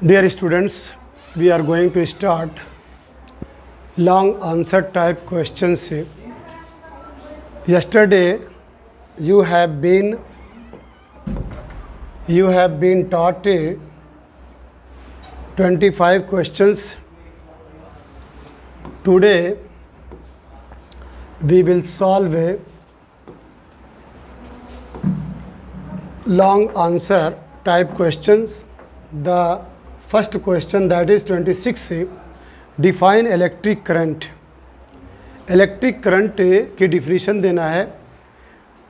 Dear students, we are going to start long answer type questions. Yesterday you have been taught 25 questions. Today we will solve a long answer type questions. The first question, that is 26, define electric current. Electric current की definition देना है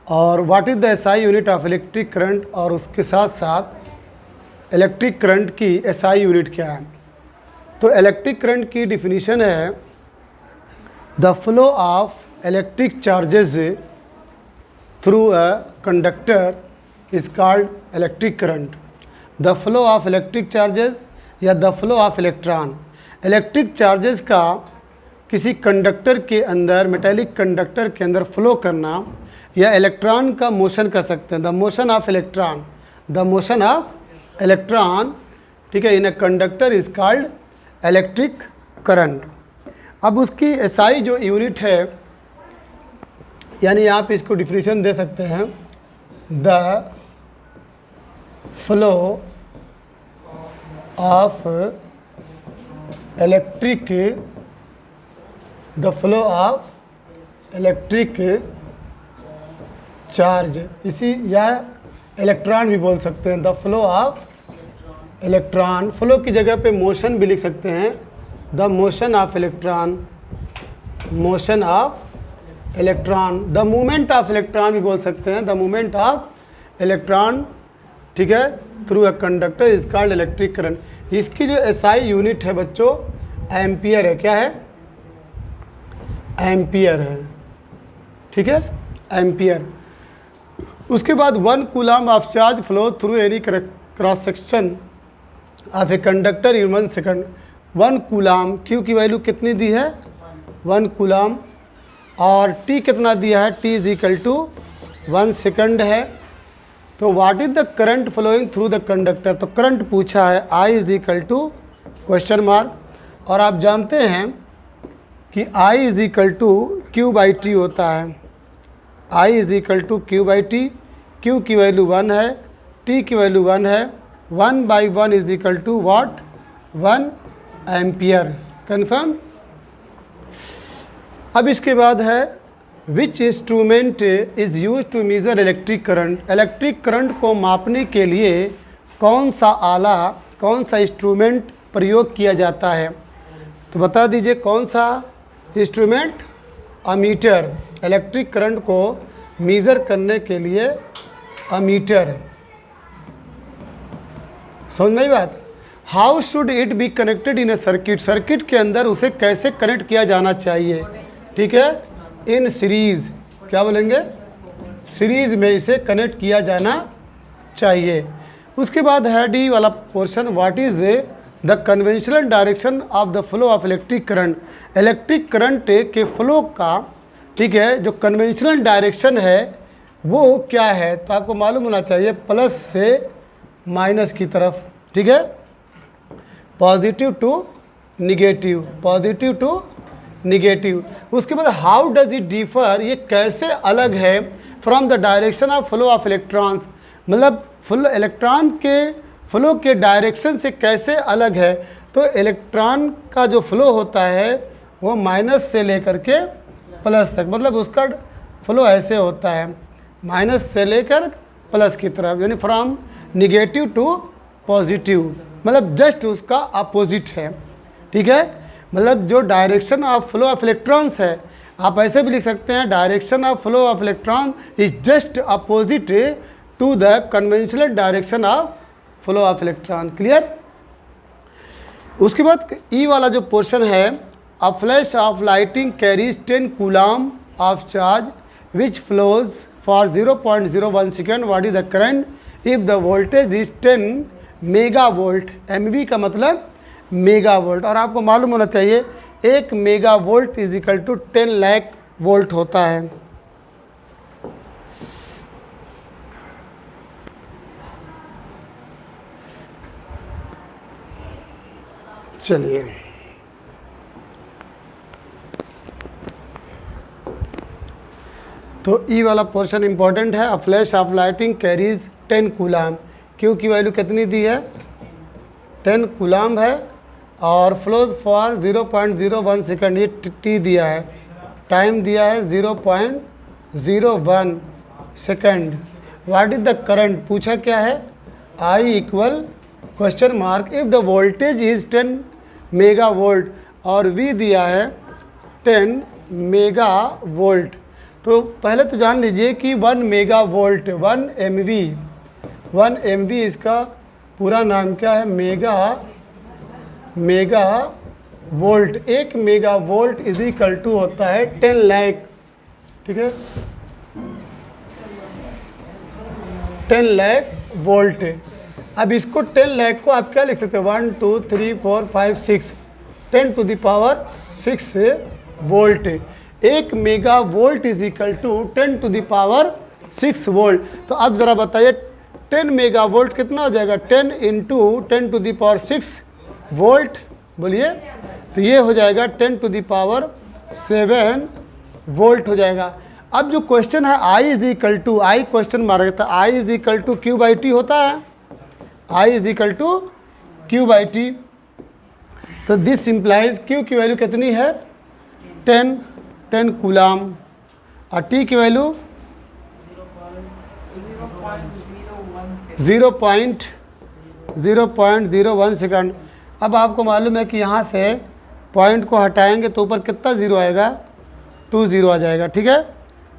और what is the SI unit of electric current, और उसके साथ साथ electric current की SI unit क्या है। तो इलेक्ट्रिक करंट की डिफिनीशन है the flow of electric charges through a conductor is called electric current. The flow of electric charges या the flow of electron, electric charges का किसी कंडक्टर के अंदर, मेटेलिक कंडक्टर के अंदर फ्लो करना, या इलेक्ट्रॉन का मोशन कर सकते हैं, the motion of electron, the motion of electron, ठीक है, in a conductor is called electric current. अब उसकी एसआई जो यूनिट है, यानी आप इसको डिफिनीशन दे सकते हैं the flow of electric, the flow of electric charge, इसी या इलेक्ट्रॉन भी बोल सकते हैं, the flow of electron. Flow की जगह पे मोशन भी लिख सकते हैं, the motion of electron, motion of electron. The movement of electron भी बोल सकते हैं, द मूवमेंट ऑफ इलेक्ट्रॉन, ठीक है, through a conductor is called electric current. इसकी जो एसआई यूनिट है बच्चों एम्पियर है। क्या है? एम्पियर है, ठीक है, एम्पियर। उसके बाद 1 coulomb of charge flow through any cross section of a conductor in 1 second. 1 coulomb, Q की वैल्यू कितनी दी है? 1 कूलम, और टी कितना दिया है? T is equal to 1 second है। तो what is the current flowing through the conductor, तो करंट पूछा है, I is equal to question mark. और आप जानते हैं कि I is equal to Q by T होता है, I is equal to Q by T. Q की वैल्यू 1 है, टी की वैल्यू 1 है, 1 by 1 is equal to what? 1 ampere. Confirm. अब इसके बाद है which instrument is use to measure electric current. Electric current को मापने के लिए कौन सा आला, कौन सा इंस्ट्रूमेंट प्रयोग किया जाता है? तो बता दीजिए कौन सा इंस्ट्रूमेंट? अमीटर। इलेक्ट्रिक करंट को मेज़र करने के लिए अमीटर। समझ में आई बात? How should it be connected in a circuit, circuit के अंदर उसे कैसे कनेक्ट किया जाना चाहिए, ठीक है, इन सीरीज़। क्या बोलेंगे? सीरीज़ में इसे कनेक्ट किया जाना चाहिए। उसके बाद है डी वाला portion, what is the conventional direction of the flow of electric current. Electric current के फ्लो का, ठीक है, जो कन्वेंशनल डायरेक्शन है वो क्या है? तो आपको मालूम होना चाहिए प्लस से माइनस की तरफ, ठीक है, positive to negative, positive to negative. उसके बाद हाउ डज इट डिफर, ये कैसे अलग है from the direction of flow of electrons, मतलब फ्लो इलेक्ट्रॉन के फ्लो के डायरेक्शन से कैसे अलग है। तो इलेक्ट्रॉन का जो फ्लो होता है वो माइनस से लेकर के प्लस तक, मतलब उसका फ्लो ऐसे होता है, माइनस से लेकर प्लस की तरफ, यानी फ्रॉम निगेटिव टू पॉजिटिव, मतलब जस्ट उसका अपोजिट है, ठीक है। मतलब जो direction of flow of electrons है, आप ऐसे भी लिख सकते हैं, direction of flow of electron is just opposite to the conventional direction of flow of electron. Clear. उसके बाद ई वाला जो पोर्शन है, a flash of lighting carries 10 coulomb of charge which flows for 0.01 second, what is the current if the voltage is 10 mega volt. M का मतलब mega volt, और आपको मालूम होना चाहिए 1 mega volt is equal to 10 lakh volt होता है। चलिए, तो ई वाला पोर्शन इंपॉर्टेंट है। A flash of lighting carries 10 coulomb. Q की वैल्यू कितनी दी है? 10 कूलाम है और फ्लोज फॉर 0.01 सेकंड, ये टी दिया है, टाइम दिया है 0.01 second. What is the current पूछा क्या है? I equal question mark if the voltage is 10 mega volt और वी दिया है 10 मेगा वोल्ट। तो पहले तो जान लीजिए कि 1 मेगा वोल्ट 1 MV इसका पूरा नाम क्या है? Mega volt. 1 mega volt is equal to होता है 10 लाख, ठीक है, 10 लाख वोल्ट। अब इसको 10 लाख को आप क्या लिख सकते हैं? 1 2 3 4 5 6 10 to the power 6 volt. 1 mega volt is equal to 10 to the power 6 volt. तो अब ज़रा बताइए 10 मेगा वोल्ट कितना हो जाएगा? 10 into 10 to the power 6 volt, बोलिए। तो ये हो जाएगा 10 टू द पावर 7 वोल्ट हो जाएगा। अब जो क्वेश्चन है I is equal to, I question मारा था, I is equal to Q by T होता है, I is equal to Q by T. तो दिस इम्प्लाइज क्यू की वैल्यू कितनी है? 10 कूलाम और टी की वैल्यू 0.01 सेकंड। अब आपको मालूम है कि यहाँ से पॉइंट को हटाएंगे तो ऊपर कितना ज़ीरो आएगा? 2 ज़ीरो आ जाएगा, ठीक है।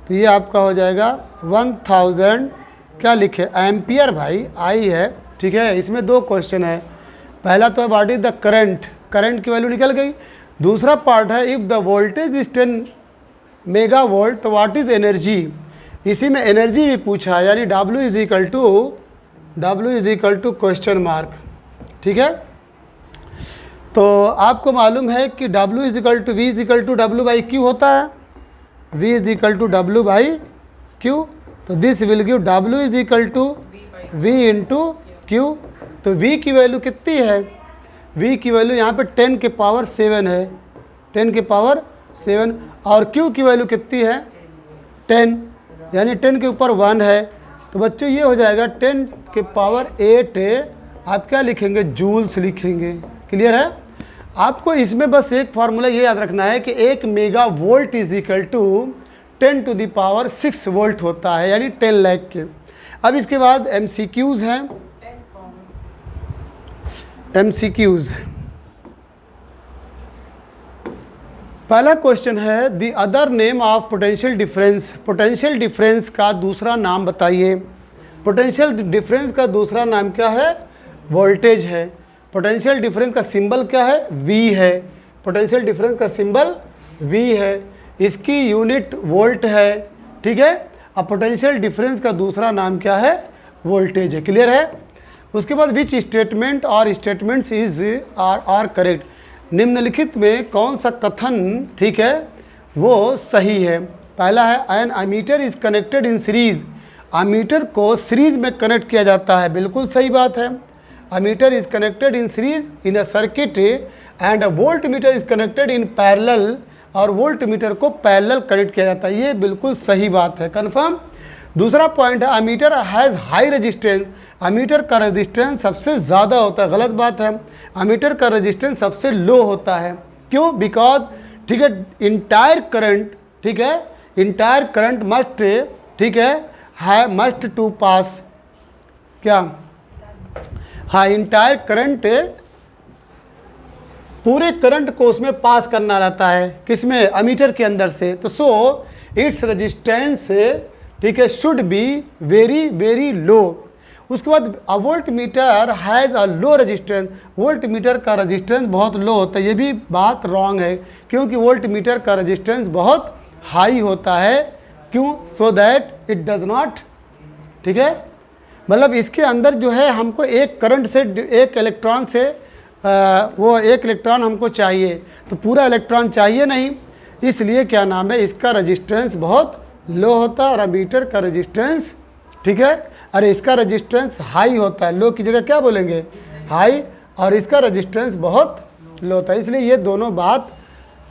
तो ये आपका हो जाएगा 1000, क्या लिखे? एम्पियर भाई, आई है, ठीक है। इसमें 2 क्वेश्चन है। पहला तो है what is the current, current की वैल्यू निकल गई। दूसरा पार्ट है if the voltage is 10 mega volt तो व्हाट इज़ एनर्जी। इसी में एनर्जी भी पूछा है, यानी W is equal to question mark, ठीक है। तो आपको मालूम है कि W is equal to V is equal to W by Q होता है, V is equal to W by Q. तो this will give W is equal to V into Q. तो V की वैल्यू कितनी है? V की value यहाँ पे 10 के पावर 7 है, 10 के पावर 7, और Q की वैल्यू कितनी है? 10, यानी 10 के ऊपर 1 है। तो बच्चों ये हो जाएगा 10 के पावर 8 आप क्या लिखेंगे? जूल्स लिखेंगे। क्लियर है? आपको इसमें बस एक फार्मूला ये याद रखना है कि 1 mega volt is equal to 10 to the power 6 volt होता है, यानी 10 लाख के। अब इसके बाद MCQs हैं। MCQs, पहला क्वेश्चन है the other name of potential difference. Potential difference का दूसरा नाम बताइए। पोटेंशियल डिफरेंस का दूसरा नाम क्या है? वोल्टेज है। पोटेंशियल डिफरेंस का सिंबल क्या है? V है। पोटेंशियल डिफरेंस का सिंबल V है, इसकी यूनिट वोल्ट है, ठीक है। अब पोटेंशियल डिफरेंस का दूसरा नाम क्या है? वोल्टेज है। क्लियर है? उसके बाद विच स्टेटमेंट और स्टेटमेंट्स इज आर करेक्ट। निम्नलिखित में कौन सा कथन, ठीक है, वो सही है? पहला है an ammeter is connected in series. Ammeter को सीरीज में कनेक्ट किया जाता है, बिल्कुल सही बात है। Ammeter is connected in series in a circuit and a volt meter is connected in parallel, और वोल्ट मीटर को पैरेलल कनेक्ट किया जाता है, ये बिल्कुल सही बात है, कंफर्म। दूसरा पॉइंट है ammeter has high resistance. Ammeter का रेजिस्टेंस सबसे ज़्यादा होता है, गलत बात है। अमीटर का रेजिस्टेंस सबसे लो होता है, क्यों? बिकॉज, ठीक है, इंटायर करंट, ठीक है, इंटायर करंट मस्ट, ठीक है मस्ट टू पास, क्या? हाँ, इंटायर करंट, पूरे करंट को उसमें पास करना रहता है, किसमें? अमीटर के अंदर से। तो सो इट्स रेजिस्टेंस, ठीक है, should be very very low. उसके बाद a volt meter has a low resistance. Voltmeter का रेजिस्टेंस बहुत लो होता है, ये भी बात रॉन्ग है, क्योंकि वोल्ट मीटर का रेजिस्टेंस बहुत हाई होता है। क्यों? सो दैट इट डज नॉट, ठीक है, मतलब इसके अंदर जो है हमको एक करंट से, एक इलेक्ट्रॉन से वो एक इलेक्ट्रॉन हमको चाहिए, तो पूरा इलेक्ट्रॉन चाहिए नहीं, इसलिए क्या नाम है, इसका रेजिस्टेंस बहुत लो होता है। और अमीटर का रेजिस्टेंस, ठीक है, अरे इसका रेजिस्टेंस हाई होता है, लो की जगह क्या बोलेंगे? हाई। और इसका रेजिस्टेंस बहुत लो होता है, इसलिए ये दोनों बात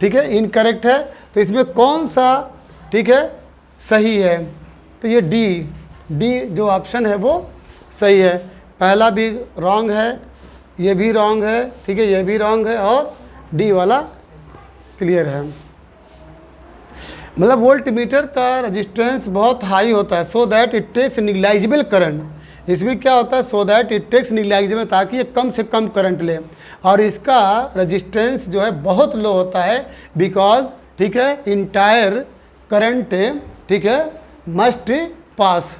ठीक है इनकरेक्ट है। तो इसमें कौन सा ठीक है सही है? तो ये डी जो ऑप्शन है वो सही है। पहला भी रॉन्ग है, ये भी रॉन्ग है, ठीक है, ये भी रॉन्ग है, और डी वाला क्लियर है। मतलब वोल्ट मीटर का रजिस्टेंस बहुत हाई होता है, so that it takes negligible current. इसमें क्या होता है? So that it takes negligible, ताकि ये कम से कम करंट ले। और इसका रजिस्टेंस जो है बहुत लो होता है, बिकॉज ठीक है इंटायर करंट ठीक है मस्ट पास।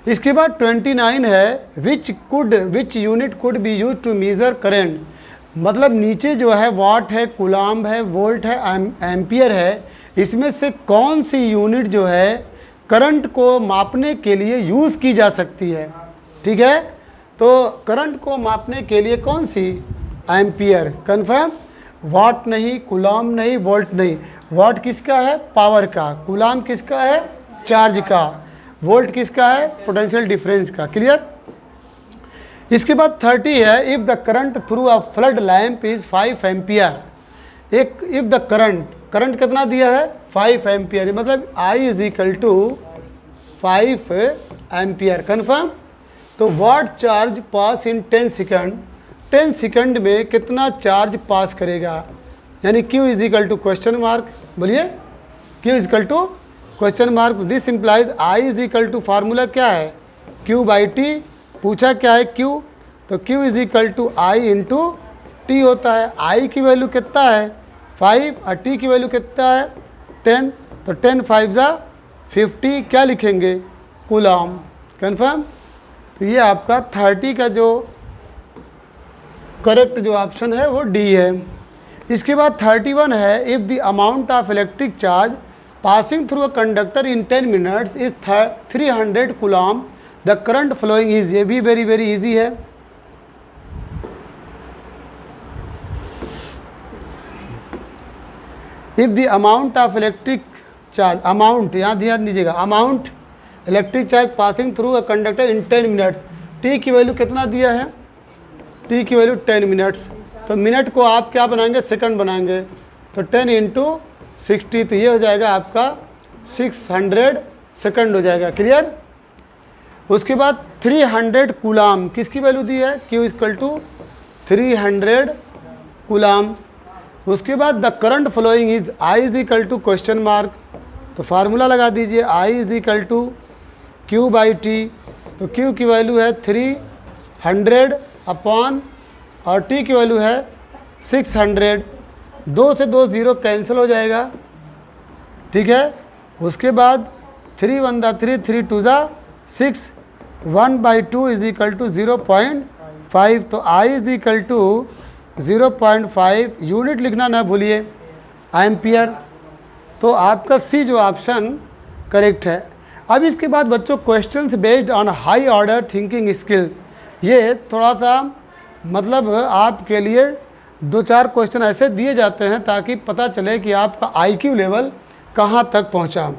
इसके बाद 29 है which unit could be use to measure current. मतलब नीचे जो है वाट है, कूलम्ब है, वोल्ट है, एम्पियर है, इसमें से कौन सी यूनिट जो है करंट को मापने के लिए यूज़ की जा सकती है? ठीक है, तो करंट को मापने के लिए कौन सी? Ampere confirm. वाट नहीं, कूलम्ब नहीं, वोल्ट नहीं। वाट किसका है? पावर का। कूलम्ब किसका है? चार्ज का। वोल्ट किसका है? पोटेंशियल डिफरेंस का। क्लियर। इसके बाद 30 है if the current through a flood lamp is 5 ampere. एक इफ़ द करंट कितना दिया है? 5 एम्पियर, मतलब I is equal to 5 ampere. Confirm. तो what charge pass in 10 second, 10 second में कितना चार्ज पास करेगा? यानी Q is equal to question mark, बोलिए Q is equal to question mark. This implies I is equal to formula क्या है? Q by T. पूछा क्या है Q, तो Q is equal to I into T होता है। I की वैल्यू कितना है? 5 और T की वैल्यू कितना है? 10। तो 10 5 जा 50, क्या लिखेंगे? कूलम्ब। कन्फर्म। तो ये आपका 30 का जो करेक्ट जो ऑप्शन है वो डी है। इसके बाद 31 है if the amount of electric charge passing through a conductor in 10 minutes is 300 coulomb the current flowing is. ये भी वेरी वेरी इजी है। If the amount of electric charge, amount यहाँ ध्यान दीजिएगा, amount electric charge passing through a conductor in 10 minutes. T की value कितना दिया है? टी की वैल्यू 10 मिनट्स। तो मिनट को आप क्या बनाएंगे? सेकंड बनाएंगे। तो 10 इंटू 60, तो ये हो जाएगा आपका 600 सेकंड हो जाएगा। क्लियर। उसके बाद 300 कूलम्ब किसकी वैल्यू दी है? Q equal to 300 coulomb. उसके बाद the current flowing is I is equal to question mark. तो फार्मूला लगा दीजिए I is equal to Q by T. तो Q की वैल्यू है 300 अपॉन, और T की वैल्यू है 600। 2 से 2 0 कैंसिल हो जाएगा। ठीक है। उसके बाद 3 1 दा 3, 3 2 दा 6, 1/2 इज इक्वल टू 0.5। तो I is equal to 0.5, unit लिखना ना भूलिए, एम्पियर। तो आपका सी जो ऑप्शन करेक्ट है। अब इसके बाद बच्चों questions based on high order thinking skill. ये थोड़ा सा मतलब आपके लिए 2-4 क्वेश्चन ऐसे दिए जाते हैं ताकि पता चले कि आपका IQ लेवल कहाँ तक पहुँचा।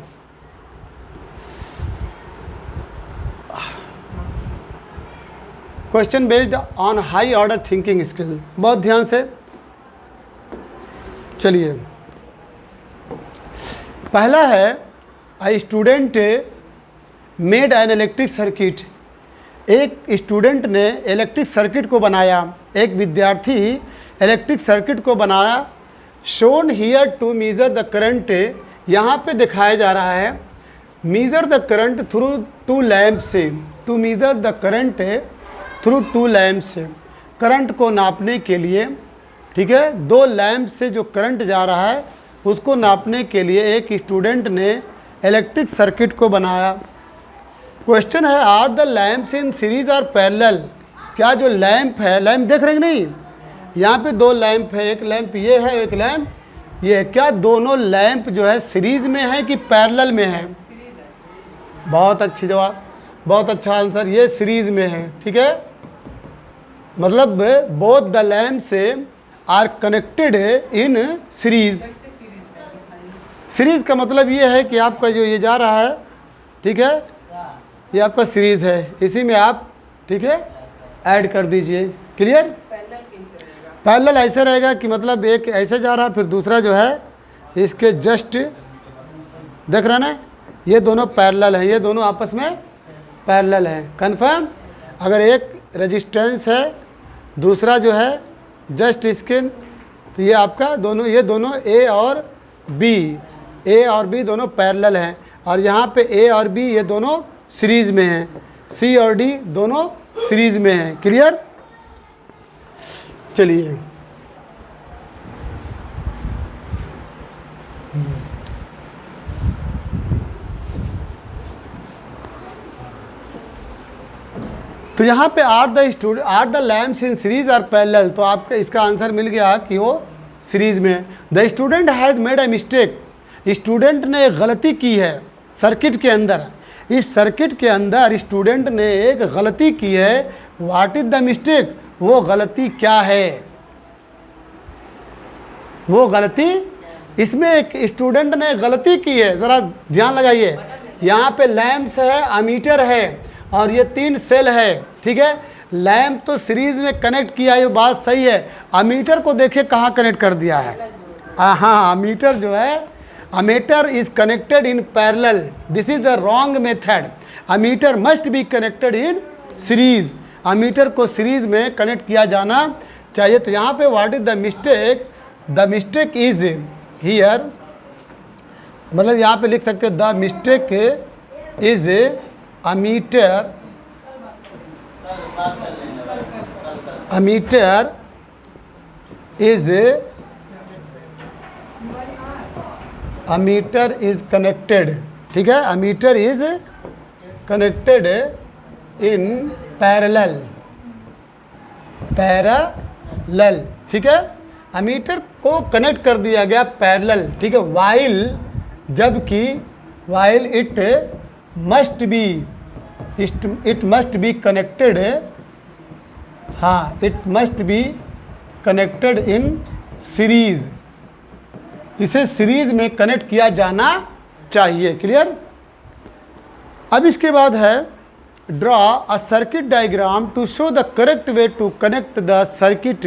Question based on high order thinking skill, बहुत ध्यान से चलिए। पहला है I student made an electric circuit. एक स्टूडेंट ने इलेक्ट्रिक सर्किट को बनाया, एक विद्यार्थी इलेक्ट्रिक सर्किट को बनाया। Shown here to measure the current, यहाँ पे दिखाया जा रहा है measure the current through 2 lamp से। To measure the current through 2 lamp से, करंट को नापने के लिए, ठीक है, 2 लैम्प से जो करंट जा रहा है उसको नापने के लिए एक स्टूडेंट ने इलेक्ट्रिक सर्किट को बनाया। क्वेश्चन है are the lamps in series और पैरेलल। क्या जो लैम्प है, लैम्प देख रहे हैं नहीं, यहाँ पे 2 लैम्प है, एक लैम्प ये है, एक लैम्प ये है। क्या दोनों लैम्प जो है सीरीज में है कि पैरेलल में है? बहुत अच्छी जवाब, बहुत अच्छा आंसर, ये सीरीज में है। ठीक है, मतलब both the lamps are connected in series. Series का मतलब ये है कि आपका जो ये जा रहा है, ठीक है, ये आपका सीरीज है, इसी में आप, ठीक है, ऐड कर दीजिए। क्लियर। पैरेलल ऐसे रहेगा कि मतलब एक ऐसे जा रहा है, फिर दूसरा जो है इसके जस्ट, देख रहे ना, ये दोनों पैरेलल हैं, ये दोनों आपस में पैरेलल हैं। कन्फर्म? अगर एक रेजिस्टेंस है, दूसरा जो है जस्ट इसके, तो ये आपका दोनों, ये दोनों ए और बी दोनों पैरेलल हैं, और यहाँ पे ए और बी ये दोनों सीरीज में हैं, सी और डी दोनों सीरीज में हैं। क्लियर? चलिए तो यहाँ पे are the lamps in series or parallel, तो आपका इसका आंसर मिल गया कि वो सीरीज में है। The student has made a mistake, student ने एक गलती की है सर्किट के अंदर। इस सर्किट के अंदर स्टूडेंट ने एक गलती की है। What is the mistake? वो गलती क्या है? वो गलती, इसमें एक स्टूडेंट ने गलती की है, ज़रा ध्यान लगाइए। यहाँ पे लैम्प्स है, अमीटर है, और ये 3 सेल है, ठीक है। लैम्प तो सीरीज में कनेक्ट किया, ये बात सही है। अमीटर को देखिए कहाँ कनेक्ट कर दिया है। हाँ, अमीटर जो है, ammeter is connected in parallel, this is the wrong method. Ammeter must be connected in series, ammeter को सीरीज में कनेक्ट किया जाना चाहिए। तो यहाँ पे what is the mistake? The mistake is here, मतलब यहाँ पे लिख सकते हैं the mistake is ammeter is connected, ठीक है। Ammeter is connected in parallel, ठीक है। अमीटर को कनेक्ट कर दिया गया पैरेलल, ठीक है। जबकि while it must be connected, हाँ, it must be connected in series, इसे सीरीज में कनेक्ट किया जाना चाहिए। क्लियर? अब इसके बाद है draw a circuit diagram to show the correct way to connect the circuit,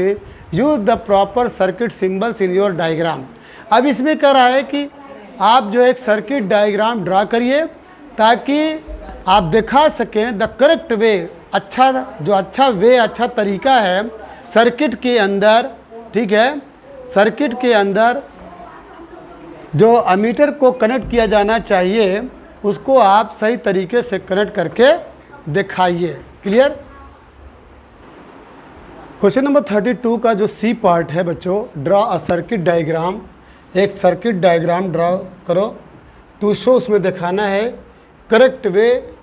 use the proper circuit symbols in your diagram. अब इसमें कह रहा है कि आप जो एक सर्किट डायग्राम ड्रा करिए ताकि आप दिखा सकें द करेक्ट वे, अच्छा तरीका है सर्किट के अंदर, ठीक है। सर्किट के अंदर जो अमीटर को कनेक्ट किया जाना चाहिए उसको आप सही तरीके से कनेक्ट करके दिखाइए। क्लियर? क्वेश्चन नंबर 32 का जो सी पार्ट है बच्चों, ड्रॉ अ सर्किट डायग्राम, एक सर्किट डायग्राम ड्रॉ करो टू शो, उसमें दिखाना है करेक्ट वे,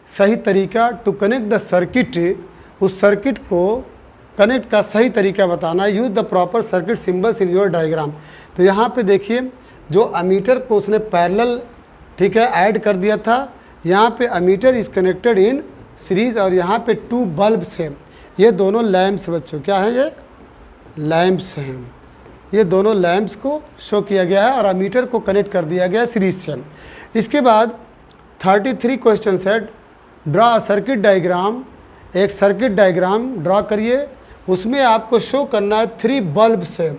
सही तरीका टू कनेक्ट द सर्किट, उस सर्किट को कनेक्ट का सही तरीका बताना। Use the proper circuit symbols in your diagram. तो यहाँ पे देखिए जो अमीटर को उसने पैरेलल, ठीक है, ऐड कर दिया था। यहाँ पे ammeter is connected in series, और यहाँ पे 2 बल्ब्स हैं, ये दोनों लैम्प्स बच्चों, क्या हैं ये? लैम्प्स हैं। ये दोनों लैम्प्स को शो किया गया है और अमीटर को कनेक्ट कर दिया गया सीरीज से। इसके बाद 33 question set, draw a circuit diagram, एक सर्किट डायग्राम ड्रॉ करिए, उसमें आपको शो करना है 3 बल्ब से,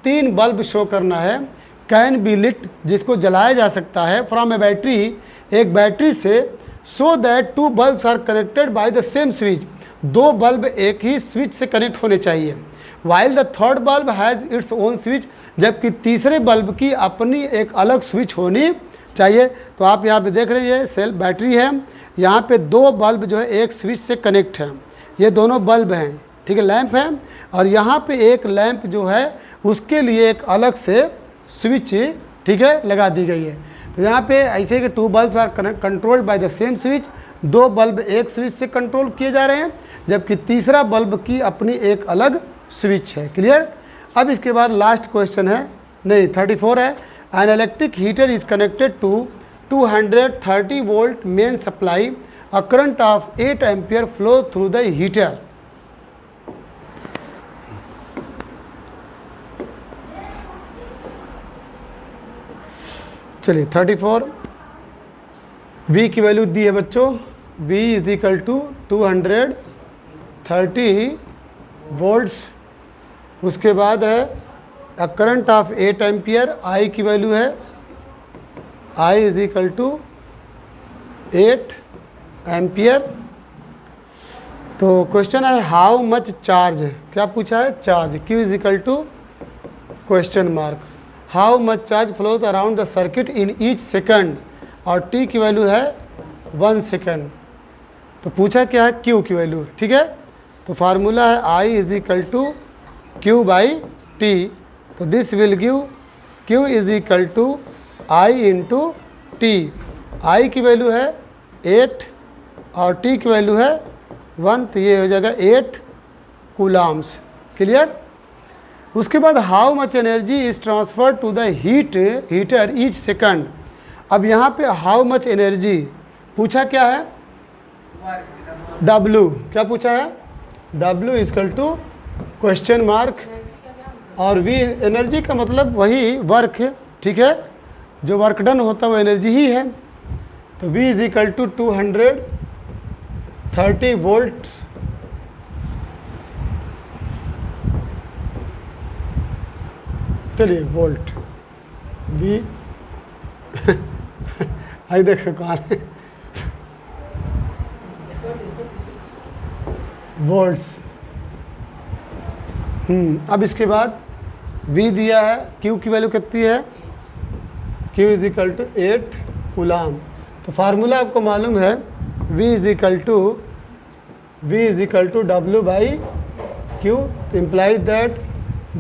3 बल्ब शो करना है। कैन बी लिट, जिसको जलाया जा सकता है, फ्रॉम ए बैटरी, एक बैटरी से, so that 2 bulbs are connected by the same switch, 2 bulb एक ही स्विच से कनेक्ट होने चाहिए। While the third bulb has its own switch, जबकि तीसरे बल्ब की अपनी एक अलग स्विच होनी चाहिए। तो आप यहाँ पे देख रहे हैं ये सेल बैटरी है, यहाँ पे 2 बल्ब जो है एक स्विच से कनेक्ट हैं, ये दोनों बल्ब हैं, ठीक है, लैंप है, और यहाँ पे एक लैंप जो है उसके लिए एक अलग से स्विच, ठीक है, लगा दी गई है। तो यहाँ पे ऐसे कि 2 bulb are controlled by the same switch, 2 bulb एक स्विच से कंट्रोल किए जा रहे हैं, जबकि तीसरा बल्ब की अपनी एक अलग स्विच है। क्लियर? अब इसके बाद लास्ट क्वेश्चन है, नहीं 34 है, an electric heater is connected to 230 volt main supply, a current of 8 ampere flow through the heater. चलिए 34, V की वैल्यू दी है बच्चों, V is equal to 230 volts, उसके बाद है a current of 8 ampere, I की वैल्यू है I is equal to 8 ampere. तो क्वेश्चन है हाउ मच चार्ज, क्या पूछा है, charge, Q is equal to question mark, how much charge flows around the circuit in each second, और T की value है 1 सेकंड। तो पूछा क्या है, क्यू की वैल्यू, ठीक है। तो फार्मूला है I is equal to Q by T. तो this will give Q is equal to I into T. I की वैल्यू है 8 और टी की वैल्यू है 1, तो ये हो जाएगा 8 कूलाम्स। क्लियर। उसके बाद how much energy is transfer to the heater each second. अब यहाँ पे हाउ मच एनर्जी पूछा क्या है, W, क्या पूछा है, W is equal to question mark, और V एनर्जी का मतलब वही वर्क, ठीक है, जो वर्क डन होता है वो एनर्जी ही है। तो V is equal to 230 volts. चलिए वोल्ट V आई देखो कहाँ है, वोल्ट्स। अब इसके बाद V दिया है, Q की वैल्यू कितनी है, Q is equal to 8 coulomb. तो फार्मूला आपको मालूम है V is equal to W by Q। तो implies that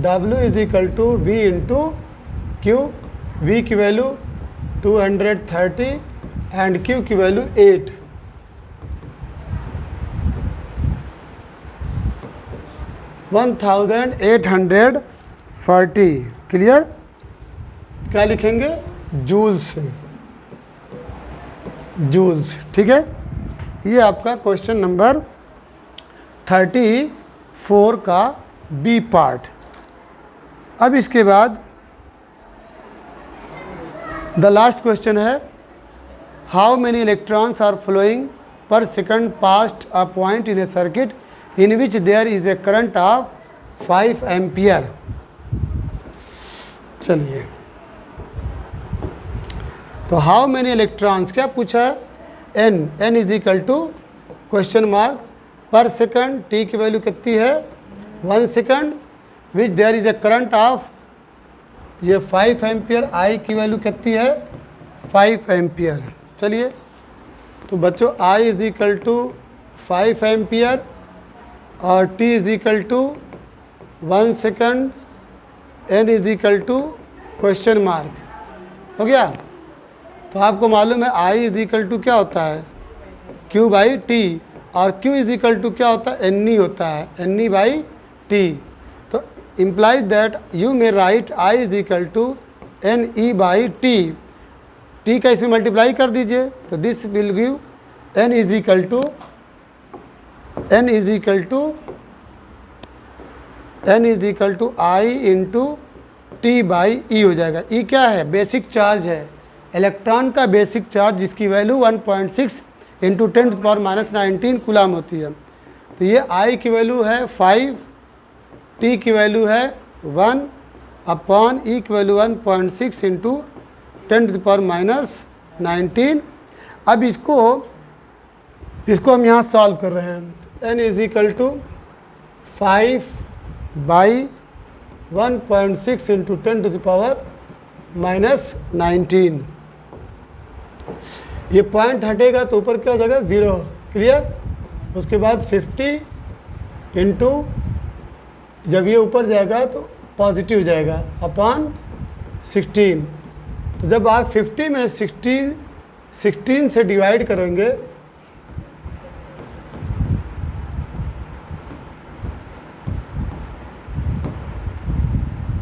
W is equal to V into Q। V की वैल्यू 230 एंड Q की वैल्यू 8। वन 1840। क्लियर। क्या लिखेंगे, जूल्स, जूल्स, ठीक है। ये आपका क्वेश्चन नंबर 34 का बी पार्ट। अब इसके बाद द लास्ट क्वेश्चन है how many electrons are flowing per second past a point in a circuit in which there is a current of 5 ampere. चलिए, तो हाउ मेनी इलेक्ट्रॉन्स, क्या पूछा है, n is equal to question mark per second, t की value कितनी है 1 second, which there is a current of ये 5 ampere, I की वैल्यू कितनी है 5 एम्पियर। चलिए, तो बच्चों I is equal to 5 ampere और t is equal to 1 second, n is equal to question mark, हो गया। तो आपको मालूम है I इज इक्वल टू क्या होता है, Q बाई टी, और Q इज इक्वल टू क्या होता है, NE होता है, NE बाई टी। तो implies that you may write I is equal to NE by T. T का इसमें मल्टीप्लाई कर दीजिए, तो this will give N is equal to I into T by E हो जाएगा। ई क्या है, बेसिक चार्ज है, इलेक्ट्रॉन का बेसिक चार्ज, जिसकी वैल्यू 1.6 इंटू 10⁻⁹ कूलाम होती है। तो ये I की वैल्यू है 5, T की वैल्यू है 1 अपॉन E की वैल्यू 1.6 इंटू 10⁻⁹। अब इसको हम यहाँ सॉल्व कर रहे हैं। N is equal to 5 by 1.6 into 10⁻⁹। ये पॉइंट हटेगा तो ऊपर क्या हो जाएगा, 0। क्लियर। उसके बाद 50 इंटू, जब ये ऊपर जाएगा तो पॉजिटिव हो जाएगा, अपॉन 16। तो जब आप 50 में 16 से डिवाइड करेंगे,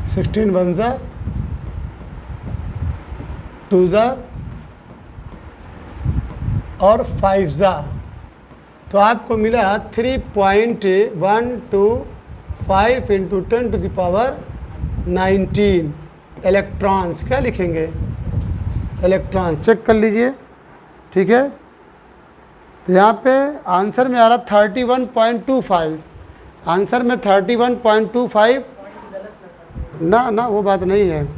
सिक्सटीन 1 ज़ा 2 ज़ा और 5 ज़ा, तो आपको मिला 3.125 इंटू 10⁻⁹ इलेक्ट्रॉन्स। क्या लिखेंगे, इलेक्ट्रॉन। चेक कर लीजिए, ठीक है। तो यहाँ पे आंसर में आ रहा 31.25, आंसर में 31.25 ना ना वो बात नहीं है,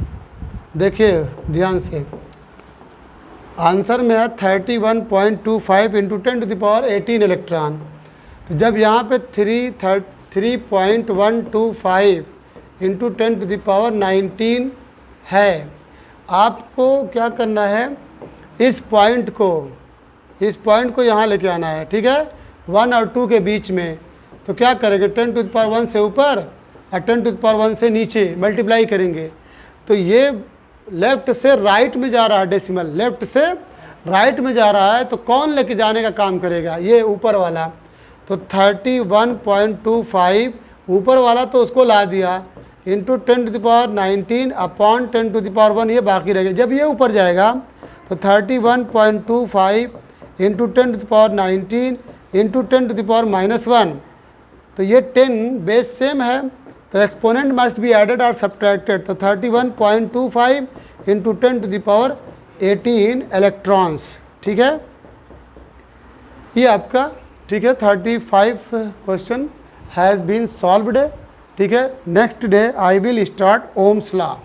देखिए ध्यान से, आंसर में है 31.25 इंटू 10⁻18 इलेक्ट्रॉन। तो जब यहाँ पे 3.125 इंटू 10⁻19 है, आपको क्या करना है, इस पॉइंट को यहाँ लेके आना है, ठीक है, 1 और 2 के बीच में। तो क्या करेंगे, 10⁻1 से ऊपर और 10⁻1 से नीचे मल्टीप्लाई करेंगे। तो ये लेफ़्ट से राइट में जा रहा है, डेसिमल लेफ़्ट से राइट में जा रहा है, तो कौन लेके जाने का काम करेगा, ये ऊपर वाला। तो 31.25 ऊपर वाला तो उसको ला दिया, इंटू 10⁻19 अपॉन 10⁻1 ये बाकी रहेगा। जब ये ऊपर जाएगा तो 31.25 इंटू 10⁻19 इंटू 10⁻−1, तो ये 10 बेस सेम है, तो एक्सपोनेंट मस्ट बी एडेड और सब्ट्रैक्टेड। तो 31.25 इंटू 10⁻18 इलेक्ट्रॉन्स, ठीक है, ये आपका, ठीक है, 35 क्वेश्चन हैज़ बीन सॉल्व्ड। ठीक है, next day I will start Ohm's law.